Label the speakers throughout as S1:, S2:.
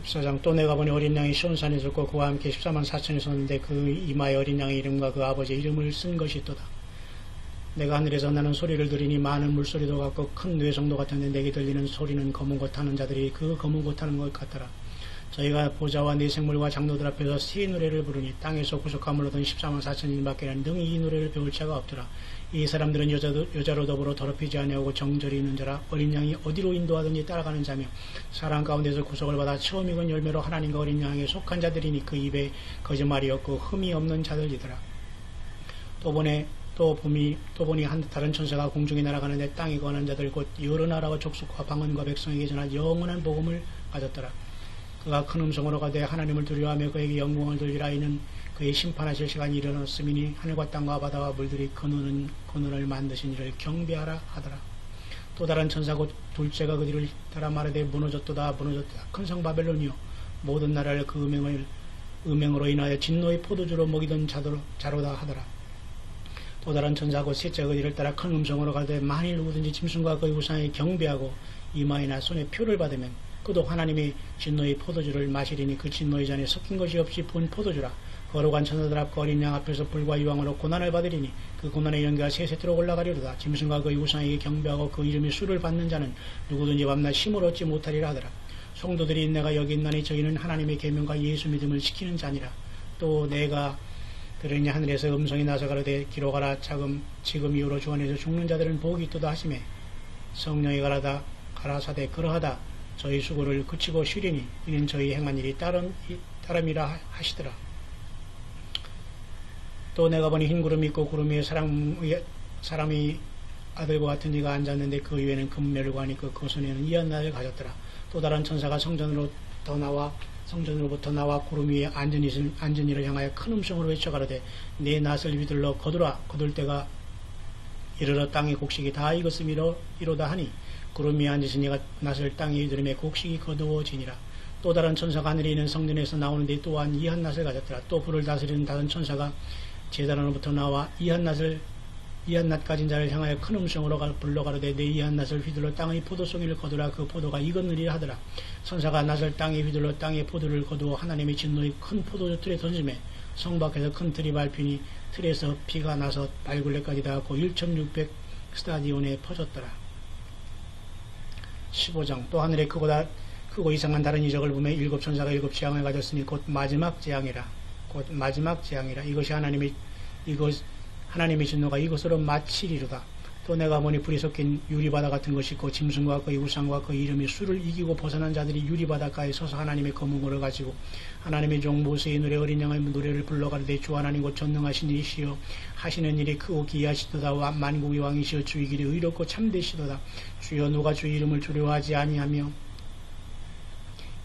S1: 14장. 또 내가 보니 어린 양이 시온산에 있었고 그와 함께 14만 4천이 섰는데 그 이마에 어린 양의 이름과 그 아버지의 이름을 쓴 것이 있도다. 내가 하늘에서 나는 소리를 들으니 많은 물소리도 같고 큰 뇌성도 같았는데 내게 들리는 소리는 검은 것 타는 자들이 그 검은 것 타는 것 같더라. 저희가 보좌와 네 생물과 장로들 앞에서 새 노래를 부르니 땅에서 구속함을 얻은 14만 4천인밖에는 능히 이 노래를 배울 자가 없더라. 이 사람들은 여자로 더불어 더럽히지 아니하고 정절이 있는 자라. 어린 양이 어디로 인도하든지 따라가는 자며 사람 가운데서 구속을 받아 처음 익은 열매로 하나님과 어린 양에 속한 자들이니 그 입에 거짓말이 없고 흠이 없는 자들이더라. 또 보니 다른 천사가 공중에 날아가는데 땅에 거하는 자들 곧 여러 나라와 족속과 방언과 백성에게 전한 영원한 복음을 가졌더라. 그가 큰 음성으로 가되 하나님을 두려워하며 그에게 영광을 돌리라. 이는 그의 심판하실 시간이 이르렀음이니 하늘과 땅과 바다와 물들이 근원을 만드신 이를 경배하라 하더라. 또 다른 천사 곧 둘째가 그 뒤를 따라 말하되 무너졌도다 무너졌도다. 큰 성 바벨론이요 모든 나라를 그 음행으로 인하여 진노의 포도주로 먹이던 자로다 하더라. 또 다른 천사 곧 셋째가 그 뒤를 따라 큰 음성으로 가되 만일 누구든지 짐승과 그의 우상에 경배하고 이마에나 손에 표를 받으면 그도 하나님의 진노의 포도주를 마시리니 그 진노의 잔에 섞인 것이 없이 본 포도주라. 거룩한 천사들 앞과 어린 양 앞에서 불과 유황으로 고난을 받으리니 그 고난의 연기가 세세토록 올라가리로다. 짐승과 그의 우상에게 경배하고 그 이름의 수를 받는 자는 누구든지 밤낮 힘을 얻지 못하리라 하더라. 성도들이 내가 여기 있나니 저희는 하나님의 계명과 예수 믿음을 지키는 자니라. 또 내가 들으니 하늘에서 음성이 나서 가로되 기록하라. 지금 이후로 주 안에서 죽는 자들은 복이 있도다 하시매 성령이 가라사대 그러하다. 저희 수고를 그치고 쉬리니 이는 저희 행한 일이 따름이라 하시더라. 또 내가 보니 흰 구름이 있고 구름 위에 사람이 아들과 같은 이가 앉았는데 그 위에는 금멸관이 있고 그 손에는 이한날을 가졌더라. 또 다른 천사가 성전으로부터 나와 구름 위에 앉은 이를 향하여 큰 음성으로 외쳐 가로되 네 낫을 휘둘러 거두라. 거둘 때가 이르러 땅의 곡식이 다 익었음이로다 하니 구름 위에 앉으신 이가 낫을 땅에 휘두르매 곡식이 거두어지니라. 또 다른 천사가 하늘에 있는 성전에서 나오는데 또한 이한 낫을 가졌더라. 또 불을 다스리는 다른 천사가 제단으로부터 나와 이한 낫 가진 자를 향하여 큰 음성으로 불러 가로되 내 이한 낫을 휘둘러 땅의 포도송이를 거두라. 그 포도가 익었느니라 하더라. 천사가 낫을 땅에 휘둘러 땅의 포도를 거두어 하나님의 진노의 큰 포도주 틀에 던지매 성 밖에서 큰 틀이 밟히니 틀에서 피가 나서 발굴레까지 닿았고 1600 스타디온에 퍼졌더라. 15장. 또 하늘에 크고 이상한 다른 이적을 보며 일곱 천사가 일곱 재앙을 가졌으니 곧 마지막 재앙이라. 이것이 하나님의 진노가 이것으로 마치리로다. 또 내가 보니 불이 섞인 유리바다 같은 것이 있고 짐승과 그의 우상과 그의 이름의 수를 이기고 벗어난 자들이 유리바닷가에 서서 하나님의 검은고를 가지고 하나님의 종 모세의 노래 어린 양의 노래를 불러가르되 주 하나님 곧 전능하신 이시여 하시는 일이 크고 기이하시도다. 만국의 왕이시여 주의 길이 의롭고 참되시도다. 주여 누가 주의 이름을 두려워하지 아니하며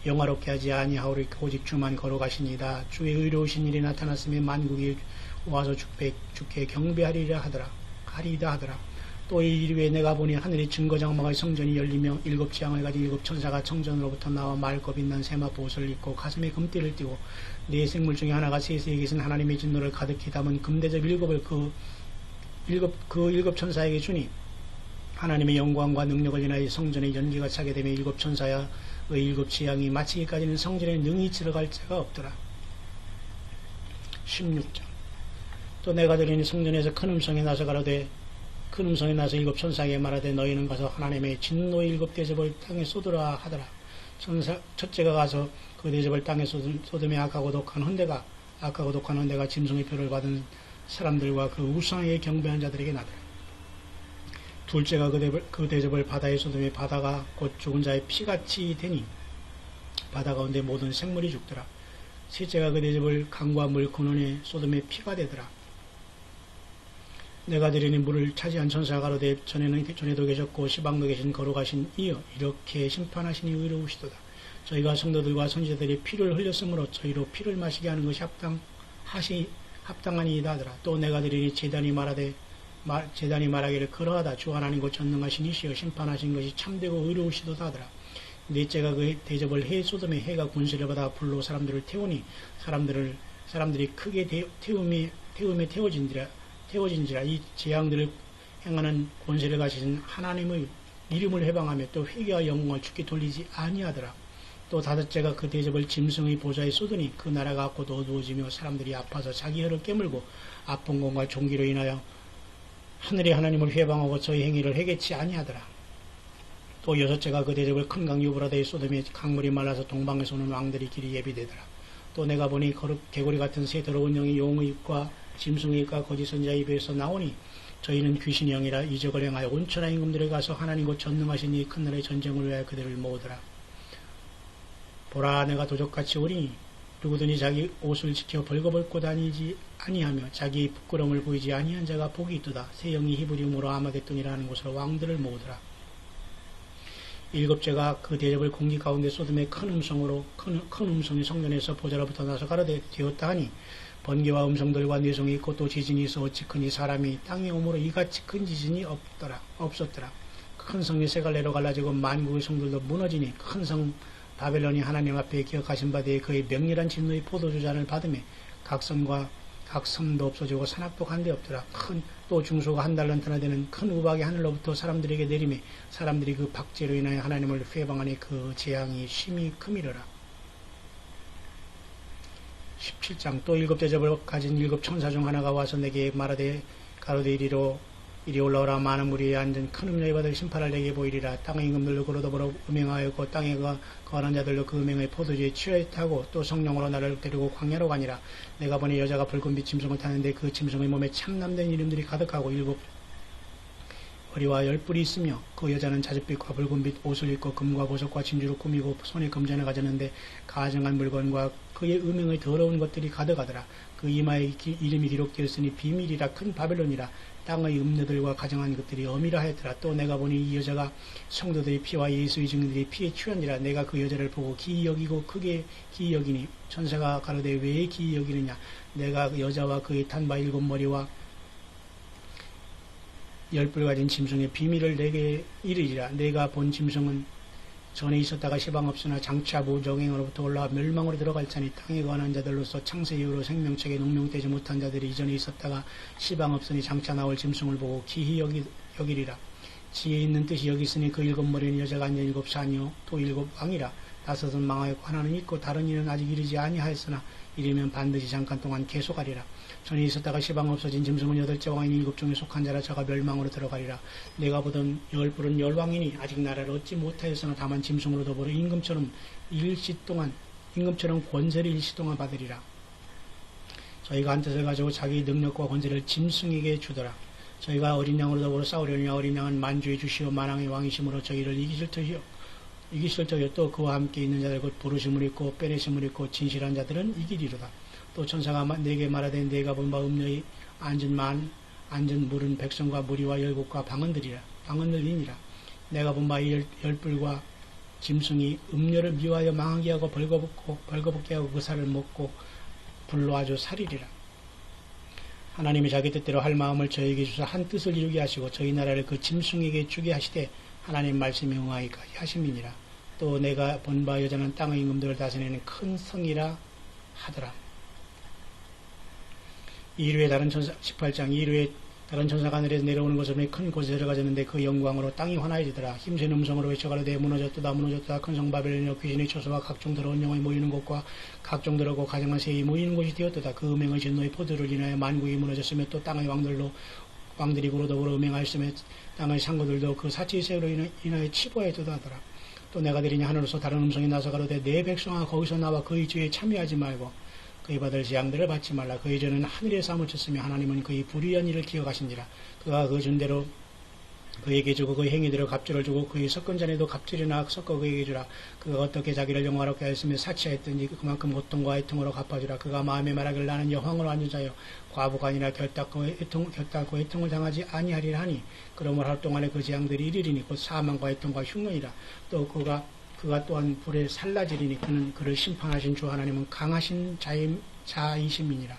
S1: 영화롭게 하지 아니하오리 오직 주만 걸어가시니이다. 주의 의로우신 일이 나타났으며 만국이 와서 주께 경배하리라 하더라. 또 이 일 외에 내가 보니 하늘의 증거장막의 성전이 열리며 일곱 재앙을 가진 일곱 천사가 성전으로부터 나와 맑고 빛난 세마포 옷을 입고 가슴에 금띠를 띠고 네 생물 중에 하나가 세세에 계신 하나님의 진노를 가득히 담은 금대접 일곱을 그 일곱 천사에게 주니 하나님의 영광과 능력을 인하여 성전의 연기가 차게 되며 일곱 천사의 일곱 재앙이 마치기까지는 성전에 능히 들어갈 자가 없더라. 16장. 또 내가 들으니 성전에서 큰 음성이 나서 일곱 천사에게 말하되 너희는 가서 하나님의 진노의 일곱 대접을 땅에 쏟으라 하더라. 첫째가 가서 그 대접을 땅에 쏟으며 악하고 독한 헌데가 짐승의 표를 받은 사람들과 그 우상에게 경배한 자들에게 나더라. 둘째가 그 대접을 바다에 쏟으며 바다가 곧 죽은 자의 피같이 되니 바다 가운데 모든 생물이 죽더라. 셋째가 그 대접을 강과 물 근원에 쏟으며 피가 되더라. 내가 들으니 물을 차지한 천사가 가로되 전에도 계셨고 시방도 계신 거룩하신 이여 이렇게 심판하시니 의로우시도다. 저희가 성도들과 선지자들이 피를 흘렸으므로 저희로 피를 마시게 하는 것이 합당하니이다 하더라. 또 내가 들으니 제단이 말하기를 그러하다. 주 하나님 곧 전능하신 이시여 심판하신 것이 참되고 의로우시도다 하더라. 넷째가 그 대접을 해에 쏟으며 해가 군세를 받아 불로 사람들을 태우니 사람들이 크게 태움에 태워진지라. 이 재앙들을 행하는 권세를 가지신 하나님의 이름을 회방하며 또 회개와 영광을 주께 돌리지 아니하더라. 또 다섯째가 그 대접을 짐승의 보좌에 쏟으니 그 나라가 곧 어두워지며 사람들이 아파서 자기 혀를 깨물고 아픈 공과 종기로 인하여 하늘의 하나님을 회방하고 저희 행위를 회개치 아니하더라. 또 여섯째가 그 대접을 큰 강 유브라데에 쏟으며 강물이 말라서 동방에서 오는 왕들이 길이 예비되더라. 또 내가 보니 거룩 개구리 같은 새 더러운 영이 용의 입과 짐승의 입과 거짓 선지자의 입에서 나오니 저희는 귀신의 영이라 이적을 행하여 온천하 임금들에 가서 하나님 곧 전능하신 이 큰 나라의 전쟁을 위하여 그들을 모으더라. 보라, 내가 도적같이 오리니 누구든지 자기 옷을 지켜 벌거벗고 다니지 아니하며 자기 부끄러움을 보이지 아니한 자가 복이 있도다. 새 영이 히브리음으로 아마겟돈이라 하는 곳으로 왕들을 모으더라. 일곱째가 그 대접을 공기 가운데 쏟음에 큰 음성이 성전에서 보좌로부터 나서 가로되 되었다 하니 번개와 음성들과 뇌성이 있고 또 지진이 있어 어찌 크니 사람이 땅에 오므로 이같이 큰 지진이 없었더라. 큰 성이 세 갈래로 갈라지고 만국의 성들도 무너지니 큰 성 바벨론이 하나님 앞에 기억하신 바 되에 그의 맹렬한 진노의 포도주 잔을 받으며 각 섬도 없어지고 산악도 간데 없더라. 또 중소가 한 달란트나 되는 큰 우박이 하늘로부터 사람들에게 내리매 사람들이 그 박제로 인하여 하나님을 회방하니 그 재앙이 심히 크미러라. 17장. 또 일곱 대접을 가진 일곱 천사 중 하나가 와서 내게 말하되 가로되 이리 올라오라. 많은 무리에 앉은 큰 음녀의 받을 심판을 내게 보이리라. 땅의 임금들로 그로 더불어 음행하였고 땅에 거하는 자들로 그 음행의 포도주에 취하였다고 또 성령으로 나를 데리고 광야로 가니라. 내가 보니 여자가 붉은빛 짐승을 타는데 그 짐승의 몸에 참남된 이름들이 가득하고 일곱 머리와 10뿔이 있으며 그 여자는 자줏빛과 붉은빛 옷을 입고 금과 보석과 진주로 꾸미고 손에 금잔을 가졌는데 가증한 물건과 그의 음행의 더러운 것들이 가득하더라. 그 이마에 이름이 기록되었으니 비밀이라 큰 바벨론이라. 땅의 음녀들과 가정한 것들이 엄이라 하였더라. 또 내가 보니 이 여자가 성도들의 피와 예수의 증인들의 피에 취한지라. 내가 그 여자를 보고 기이 여기고 크게 기이 여기니 천사가 가로되 왜 기이 여기느냐. 내가 그 여자와 그의 탄바 7머리와 10뿔 가진 짐승의 비밀을 내게 이르리라. 내가 본 짐승은 전에 있었다가 시방 없으나 장차 무정행으로부터 올라와 멸망으로 들어갈 자니 땅에 관한 자들로서 창세 이후로 생명책에 농명되지 못한 자들이 이전에 있었다가 시방 없으니 장차 나올 짐승을 보고 기히 여기리라. 지혜 있는 뜻이 여기 있으니 그 7머리는 여자가 앉은 7산이요 또 7왕이라. 5은 망하였고 하나는 있고 다른 이는 아직 이르지 아니하였으나 이르면 반드시 잠깐 동안 계속하리라. 전에 있었다가 시방 없어진 짐승은 8째 왕인 7 중에 속한 자라. 저가 멸망으로 들어가리라. 내가 보던 10뿔은 10왕이니 아직 나라를 얻지 못하였으나 다만 짐승으로 더불어 임금처럼 권세를 일시 동안 받으리라. 저희가 한 뜻을 가지고 자기 능력과 권세를 짐승에게 주더라. 저희가 어린 양으로 더불어 싸우려니 어린 양은 만주의 주시오 만왕의 왕이시므로 저희를 이기실 터이요 또 그와 함께 있는 자들 곧 부르심을 입고 빼내심을 입고 진실한 자들은 이기리로다. 또 천사가 내게 말하되 내가 본 바 음녀의 앉은 물은 백성과 무리와 열국과 방언들이니라. 내가 본 바 이 10뿔과 짐승이 음녀를 미워하여 망하게 하고 벌거벗게 하고 그 살을 먹고 불로 아주 살이리라. 하나님이 자기 뜻대로 할 마음을 저에게 주사 한 뜻을 이루게 하시고 저희 나라를 그 짐승에게 주게 하시되 하나님 말씀에 응하기까지 하심이니라. 또 내가 본 바 여자는 땅의 임금들을 다스리는 큰 성이라 하더라. 2루에 다른 천사 18장 2루에 다른 천사가 하늘에서 내려오는 것을 보니 큰 곳에 들어가졌는데 그 영광으로 땅이 환하여지더라. 힘센 음성으로 외쳐가로되 무너졌도다 큰 성 바벨론이여 귀신의 초소와 각종 더러운 영혼이 모이는 곳과 각종 더러고 가정한 새이 모이는 곳이 되었도다. 그 음행의 진노의 포도를 인하여 만국이 무너졌으며 또 땅의 왕들이 그로 더불어 음행하였으며 땅의 상고들도 그 사치의 세로 인하여 치부하였도다 하더라. 또 내가 들으니 하늘로서 다른 음성이 나서 가로되 내 백성아 거기서 나와 그의 죄에 참여하지 말고 그의 받을 재앙들을 받지 말라. 그의 죄는 하늘에서 사무쳤으며 하나님은 그의 불의한 일을 기억하신지라. 그가 그 준대로 그에게 주고 그의 행위대로 갑절을 주고 그의 섞은 잔에도 갑절이나 섞어 그에게 주라. 그가 어떻게 자기를 영화롭게 하였으며 사치하였든지 그만큼 고통과 애통으로 갚아주라. 그가 마음에 말하기를 나는 여왕으로 앉은 자여 과부가 아니라 결단코 애통을 당하지 아니하리라 하니 그러므로 하루 동안에 그 재앙들이 이르리니 곧 사망과 애통과 흉년이라. 또 그가 또한 불에 살라지리니 그는 그를 심판하신 주 하나님은 강하신 자이심이니라.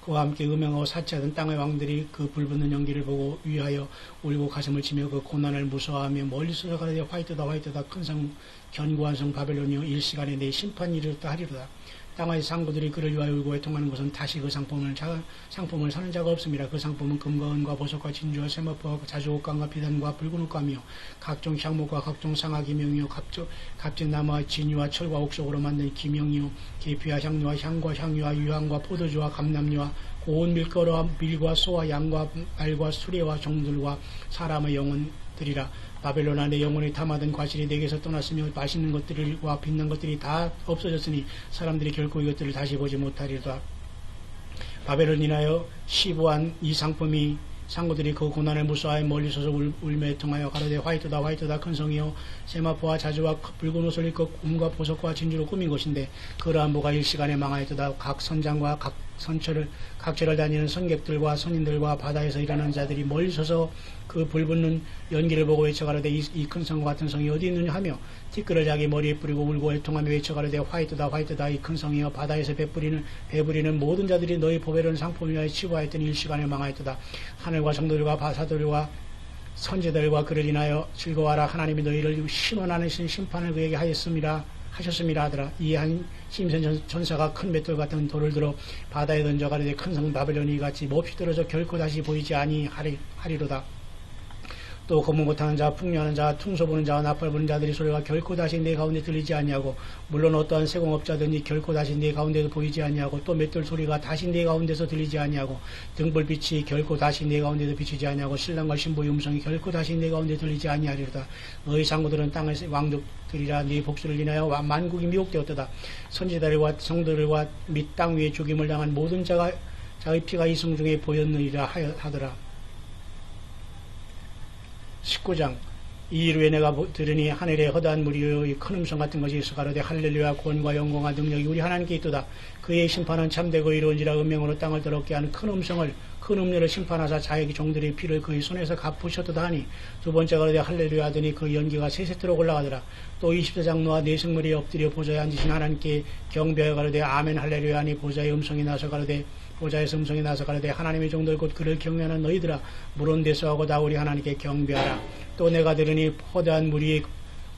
S1: 그와 함께 음행하고 사치하던 땅의 왕들이 그 불붙는 연기를 보고 위하여 울고 가슴을 치며 그 고난을 무서워하며 멀리서 가로되 화이트다 큰 성 견고한 성 바벨론이여 일시간에 내 심판이 이르렀다 하리로다. 땅의 상부들이 그를 위하여 울고 애통하는 것은 다시 그 상품을 사는 자가 없습니다. 그 상품은 금과 은과 보석과 진주와 세마포와 자주옥감과 비단과 붉은 옷감이요 각종 향목과 각종 상아 기명이요 값진 나무와 진유와 철과 옥석으로 만든 기명이요 계피와 향료와 향과 향유와 유황과 포도주와 감람류와 고운 밀과 소와 양과 말과 수레와 종들과 사람의 영혼들이라. 바벨론아 내 영혼이 탐하던 과실이 내게서 떠났으며 맛있는 것들과 빛난 것들이 다 없어졌으니 사람들이 결코 이것들을 다시 보지 못하리로다. 바벨론 인하여 시부한 이 상품이 상구들이 그 고난을 무수하여 멀리 서서 울며 애통하여 가로되 화이트다 화이트다 큰 성이여 세마포와 자주와 붉은 옷을 입고 금과 보석과 진주로 꾸민 것인데 그러한 무가 일시간에 망하였도다. 각 선장과 각 각처를 다니는 선객들과 선인들과 바다에서 일하는 자들이 멀리 서서 그 불붙는 연기를 보고 외쳐가로되 이 큰 성과 같은 성이 어디 있느냐 하며 티끌을 자기 머리에 뿌리고 울고 애통하며 외쳐가로되 화이트다 화이트다 이 큰 성이여 바다에서 배부리는 모든 자들이 너희 보배로운 상품을 위하여 치부하였더니 일시간에 망하였도다. 하늘과 성도들과 바사들과 선제들과 그를 인하여 즐거워하라. 하나님이 너희를 신원하는 심판을 그에게 하셨습니다 하더라. 이 한 심센 전사가 큰 맷돌 같은 돌을 들어 바다에 던져 가로되 큰 성 바벨론이 같이 몹시 떨어져 결코 다시 보이지 아니하리로다. 또 검은 못하는 자, 풍류하는 자, 퉁소 부는 자와 나팔 부는 자들이 소리가 결코 다시 내 가운데 들리지 아니하고 물론 어떠한 세공업자든지 결코 다시 내 가운데도 보이지 아니하고 또 맷돌 소리가 다시 내 가운데서 들리지 아니하고 등불빛이 결코 다시 내 가운데도 비치지 아니하고 신랑과 신부의 음성이 결코 다시 내 가운데 들리지 아니하리로다. 너희 상구들은 땅의 왕족들이라 네 복수를 인하여 만국이 미혹되었도다. 선지자들과 성도들과 및 땅 위에 죽임을 당한 모든 자의 피가 이승 중에 보였느니라 하더라. 19장 이 일후에 내가 들으니 하늘에 허다한 무리의 큰 음성 같은 것이 있어 가로되 할렐루야 구원과 영광과 능력이 우리 하나님께 있도다. 그의 심판은 참되고 이루어지라. 은명으로 땅을 더럽게 하는 큰 음료를 심판하사 자기 종들의 피를 그의 손에서 갚으셨도다 하니 두 번째 가로되 할렐루야 하더니 그 연기가 세세토록 올라가더라. 또 24장로와 네 생물이 엎드려 보좌에 앉으신 하나님께 경배하여 가로되 아멘 할렐루야 하니 보좌에서 음성이 나서 가로되 하나님의 종들 곧 그를 경외하는 너희들아 물은 대수하고 다 우리 하나님께 경배하라. 또 내가 들으니 허다한 무리의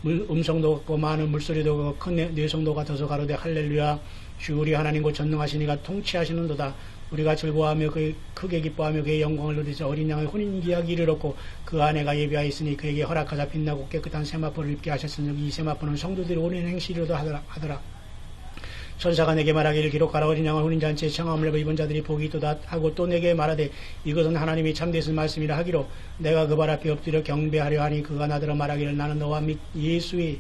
S1: 음성도 없고 많은 물소리도 없고 큰 뇌성도 같아서 가로되 할렐루야 주 우리 하나님 곧 전능하시니가 통치하시는도다. 우리가 즐거워하며 크게 기뻐하며 그의 영광을 누리자. 어린 양의 혼인기약이 이르렀고 그 아내가 예비하였으니 그에게 허락하자 빛나고 깨끗한 세마포를 입게 하셨으니 이 세마포는 성도들이 오는 행실이로도 하더라. 천사가 내게 말하기를 기록하라. 어린 양을 혼인잔치에 청함을 입은 자들이 복이 있도다 하고 또 내게 말하되 이것은 하나님이 참되신 말씀이라 하기로 내가 그 발 앞에 엎드려 경배하려 하니 그가 나더러 말하기를 나는 너와 및 예수의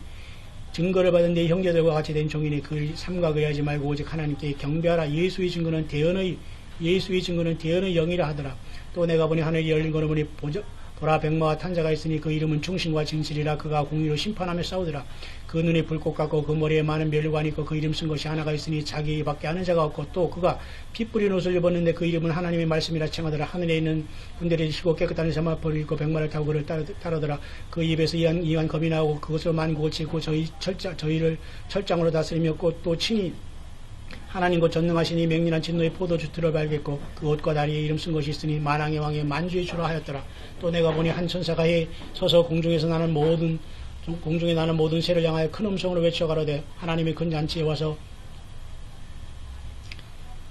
S1: 증거를 받은 내 형제들과 같이 된 종이니 그 삼가 그리하지 말고 오직 하나님께 경배하라. 예수의 증거는 대언의 영이라 하더라. 또 내가 보니 하늘이 열린 것을 보니 보라 백마와 탄자가 있으니 그 이름은 충신과 진실이라. 그가 공의로 심판하며 싸우더라. 그 눈이 불꽃 같고 그 머리에 많은 멸관이 있고 그 이름 쓴 것이 하나가 있으니 자기밖에 아는 자가 없고 또 그가 피 뿌린 옷을 입었는데 그 이름은 하나님의 말씀이라 칭하더라. 하늘에 있는 군대를 지고 깨끗한 세마포를 입고 백마를 타고 그를 따르더라. 그 입에서 이한 검이 나오고 그것으로 만국을 치고 저희를 철장으로 다스리며 또 친히 하나님 곧 전능하시니 맹렬한 진노의 포도주 틀을 발겠고 그 옷과 다리에 이름 쓴 것이 있으니 만왕의 왕의 만주의 주라 하였더라. 또 내가 보니 한 천사가 해 서서 공중에 나는 모든 새를 향하여 큰 음성으로 외쳐 가로되 하나님의 큰 잔치에 와서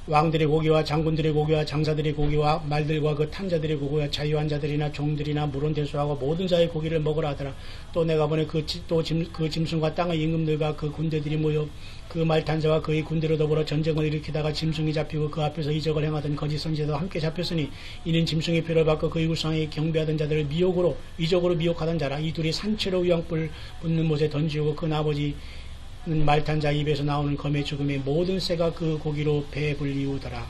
S1: 왕들의 고기와 장군들의 고기와 장사들의 고기와 말들과 그 탄자들의 고기와 자유한 자들이나 종들이나 물은 대수하고 모든 자의 고기를 먹으라 하더라. 또 내가 보니 그 짐승과 땅의 임금들과 그 군대들이 모여 그 말탄자와 그의 군대로 더불어 전쟁을 일으키다가 짐승이 잡히고 그 앞에서 이적을 행하던 거짓 선지자도 함께 잡혔으니 이는 짐승의 표를 받고 그의 우상에 경배하던 자들을 이적으로 미혹하던 자라. 이 둘이 산채로 위황불 붙는 못에 던지고 그 나머지는 말탄자 입에서 나오는 검의 죽음에 모든 새가 그 고기로 배불리우더라.